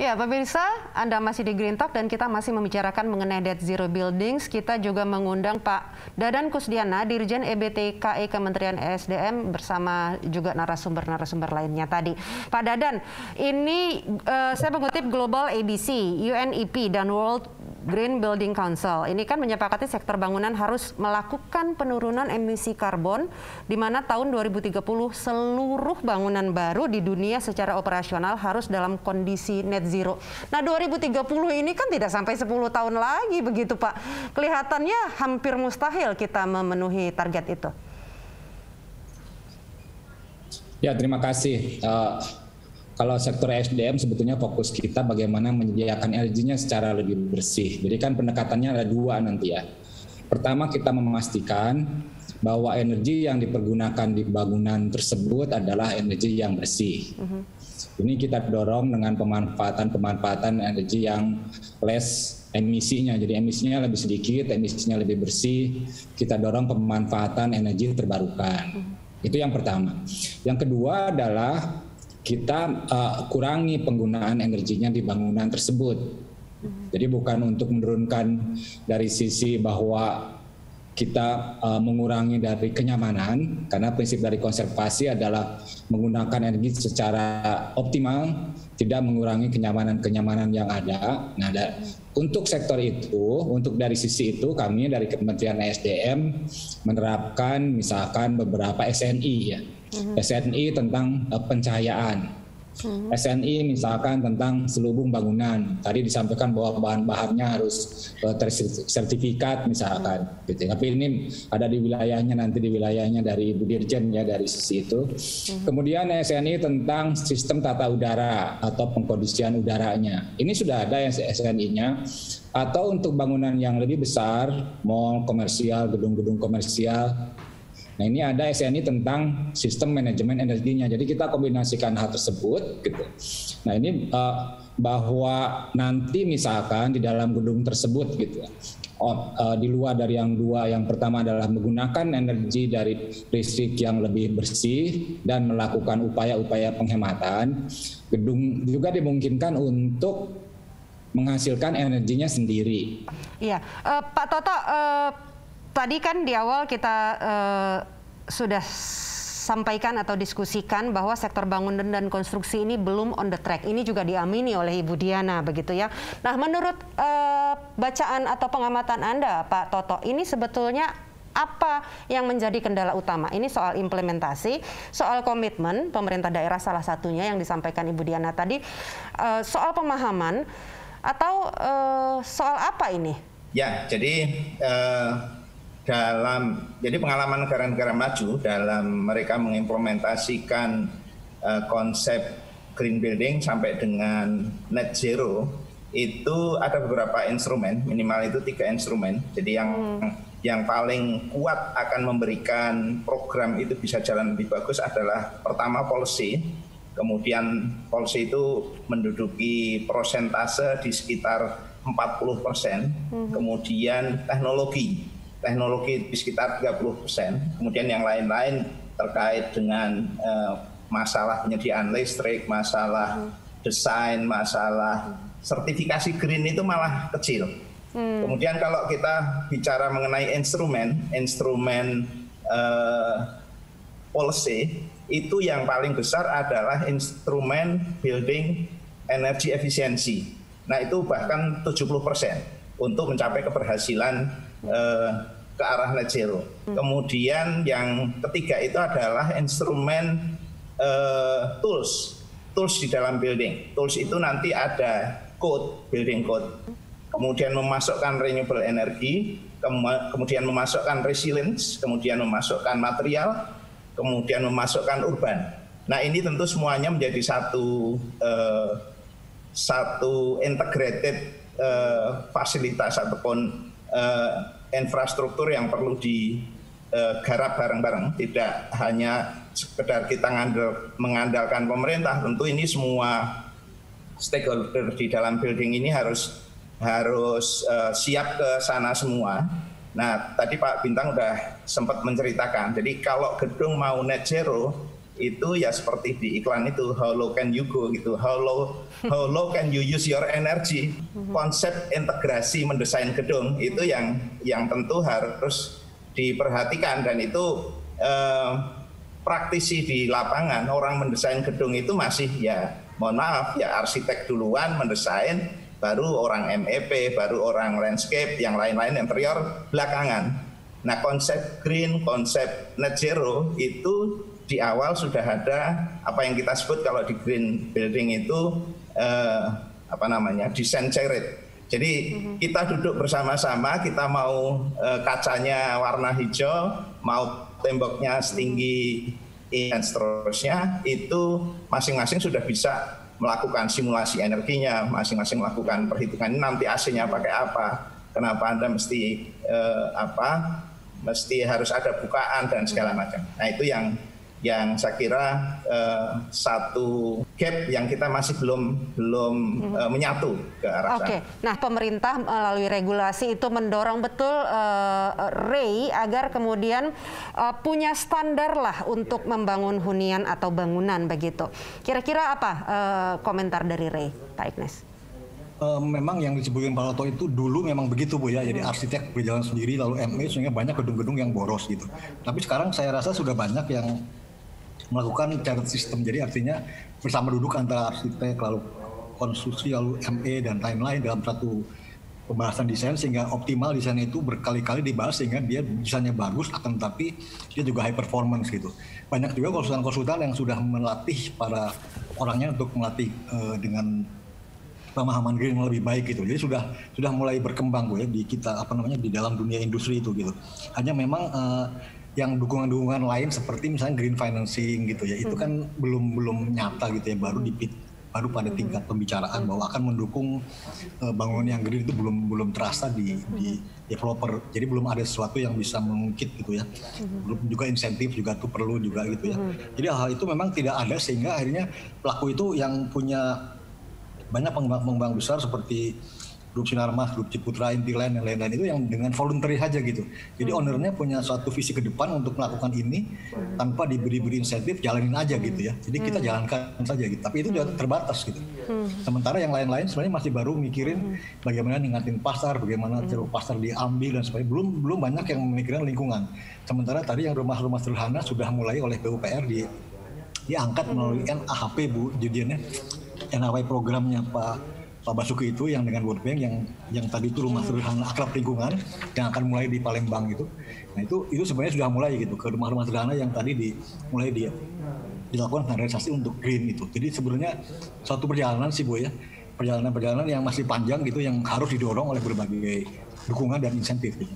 Ya, pemirsa, Anda masih di Green Talk dan kita masih membicarakan mengenai net zero buildings. Kita juga mengundang Pak Dadan Kusdiana, Dirjen EBTKE Kementerian ESDM bersama juga narasumber-narasumber lainnya tadi. Pak Dadan, ini saya mengutip Global ABC, UNEP dan World Green Building Council. Ini kan menyepakati sektor bangunan harus melakukan penurunan emisi karbon di mana tahun 2030 seluruh bangunan baru di dunia secara operasional harus dalam kondisi net zero. Nah, 2030 ini kan tidak sampai 10 tahun lagi begitu, Pak. Kelihatannya hampir mustahil kita memenuhi target itu. Ya, terima kasih. Kalau sektor SDM sebetulnya fokus kita bagaimana menyediakan energinya secara lebih bersih. Jadi kan pendekatannya ada dua nanti ya. Pertama, kita memastikan bahwa energi yang dipergunakan di bangunan tersebut adalah energi yang bersih. Ini kita dorong dengan pemanfaatan energi yang less emisinya. Jadi emisinya lebih sedikit, emisinya lebih bersih. Kita dorong pemanfaatan energi terbarukan. Itu yang pertama. Yang kedua adalah kita kurangi penggunaan energinya di bangunan tersebut. Jadi bukan untuk menurunkan dari sisi bahwa kita mengurangi dari kenyamanan, karena prinsip dari konservasi adalah menggunakan energi secara optimal, tidak mengurangi kenyamanan yang ada. Nah, untuk sektor itu, untuk dari sisi itu kami dari Kementerian ESDM menerapkan misalkan beberapa SNI ya. SNI tentang pencahayaan, SNI misalkan tentang selubung bangunan. Tadi disampaikan bahwa bahan-bahannya harus tersertifikat misalkan, gitu. Tapi ini ada di wilayahnya, nanti di wilayahnya dari Ibu Dirjen ya dari sisi itu. Kemudian SNI tentang sistem tata udara atau pengkondisian udaranya. Ini sudah ada SNI-nya. Atau untuk bangunan yang lebih besar, mall komersial, gedung-gedung komersial. Nah, ini ada SNI tentang sistem manajemen energinya. Jadi kita kombinasikan hal tersebut gitu. Nah, ini bahwa nanti misalkan di dalam gedung tersebut gitu ya. Di luar dari yang dua, yang pertama adalah menggunakan energi dari listrik yang lebih bersih dan melakukan upaya-upaya penghematan. Gedung juga dimungkinkan untuk menghasilkan energinya sendiri. Iya, Pak Toto, tadi kan di awal kita sudah sampaikan atau diskusikan bahwa sektor bangunan dan konstruksi ini belum on the track. Ini juga diamini oleh Ibu Diana begitu ya. Nah, menurut bacaan atau pengamatan Anda, Pak Toto, ini sebetulnya apa yang menjadi kendala utama? Ini soal implementasi, soal komitmen pemerintah daerah salah satunya yang disampaikan Ibu Diana tadi, soal pemahaman atau soal apa ini? Ya, jadi jadi pengalaman negara-negara maju dalam mereka mengimplementasikan konsep green building sampai dengan net zero itu ada beberapa instrumen, minimal itu 3 instrumen. Jadi yang paling kuat akan memberikan program itu bisa jalan lebih bagus adalah pertama policy, kemudian policy itu menduduki persentase di sekitar 40%, kemudian teknologi di sekitar 30%, kemudian yang lain-lain terkait dengan masalah penyediaan listrik, masalah desain, masalah sertifikasi green itu malah kecil. Kemudian kalau kita bicara mengenai instrumen policy, itu yang paling besar adalah instrumen building energy efficiency. Nah, itu bahkan 70% untuk mencapai keberhasilan ke arah net zero. Kemudian yang ketiga itu adalah instrumen tools di dalam building. Tools itu nanti ada code, building code. Kemudian memasukkan renewable energy, kemudian memasukkan resilience, kemudian memasukkan material, kemudian memasukkan urban. Nah, ini tentu semuanya menjadi satu integrated fasilitas ataupun infrastruktur yang perlu digarap bareng-bareng. Tidak hanya sekedar kita mengandalkan pemerintah, tentu ini semua stakeholder di dalam building ini harus siap ke sana semua. Nah, tadi Pak Bintang sudah sempat menceritakan, jadi kalau gedung mau net zero, itu ya seperti di iklan itu, how low can you go gitu, how low can you use your energy. Konsep integrasi mendesain gedung itu yang tentu harus diperhatikan, dan itu praktisi di lapangan. Orang mendesain gedung itu masih ya mohon maaf ya arsitek duluan mendesain, baru orang MEP, baru orang landscape, yang lain-lain interior belakangan. Nah, konsep green, konsep net zero itu di awal sudah ada apa yang kita sebut kalau di green building itu design charit. Jadi kita duduk bersama-sama, kita mau kacanya warna hijau, mau temboknya setinggi dan seterusnya, itu masing-masing sudah bisa melakukan simulasi energinya, masing-masing melakukan perhitungan nanti AC-nya pakai apa, kenapa Anda mesti mesti harus ada bukaan dan segala macam. Nah, itu yang saya kira satu gap yang kita masih belum menyatu ke arah sana. Oke. Nah, pemerintah melalui regulasi itu mendorong betul Ray agar kemudian punya standar lah untuk membangun hunian atau bangunan begitu. Kira-kira apa komentar dari Ray, Pak Ignas? Memang yang disebutkan Pak Loto itu dulu memang begitu Bu ya, jadi arsitek berjalan sendiri lalu ME sehingga banyak gedung-gedung yang boros gitu. Tapi sekarang saya rasa sudah banyak yang melakukan charit sistem, jadi artinya bersama duduk antara arsitek lalu konstruksi lalu ME dan lain-lain dalam satu pembahasan desain sehingga optimal desain itu berkali-kali dibahas sehingga dia desainnya bagus akan tapi dia juga high performance gitu. Banyak juga konsultan-konsultan yang sudah melatih para orangnya untuk melatih dengan pemahaman green yang lebih baik gitu. Jadi sudah mulai berkembang Bu ya di kita di dalam dunia industri itu gitu. Hanya memang yang dukungan-dukungan lain seperti misalnya green financing gitu ya, itu kan belum nyata gitu ya, baru pada tingkat pembicaraan bahwa akan mendukung bangunan yang green itu belum terasa di developer. Jadi belum ada sesuatu yang bisa mengungkit gitu ya. Belum juga insentif juga tuh perlu juga gitu ya. Jadi hal itu memang tidak ada sehingga akhirnya pelaku itu yang punya banyak pengembang besar seperti Grup Sinarmas, Grup Ciputra, Intiland, dan lain-lain itu yang dengan voluntary saja gitu. Jadi ownernya punya suatu visi ke depan untuk melakukan ini tanpa diberi insentif, jalanin aja gitu ya. Jadi kita jalankan saja gitu. Tapi itu juga terbatas gitu. Sementara yang lain-lain sebenarnya masih baru mikirin bagaimana ningatin pasar, bagaimana ceruk pasar diambil dan sebagainya. Belum banyak yang memikirkan lingkungan. Sementara tadi yang rumah-rumah sederhana sudah mulai oleh PUPR diangkat melalui NAHP Bu, jadinya NAHP programnya Pak Basuki itu yang dengan World Bank yang tadi itu rumah sederhana akrab lingkungan yang akan mulai di Palembang itu. Nah itu sebenarnya sudah mulai gitu ke rumah-rumah sederhana yang tadi mulai dilakukan standarisasi untuk green itu. Jadi sebenarnya suatu perjalanan sih Bu ya, perjalanan yang masih panjang gitu yang harus didorong oleh berbagai dukungan dan insentif gitu.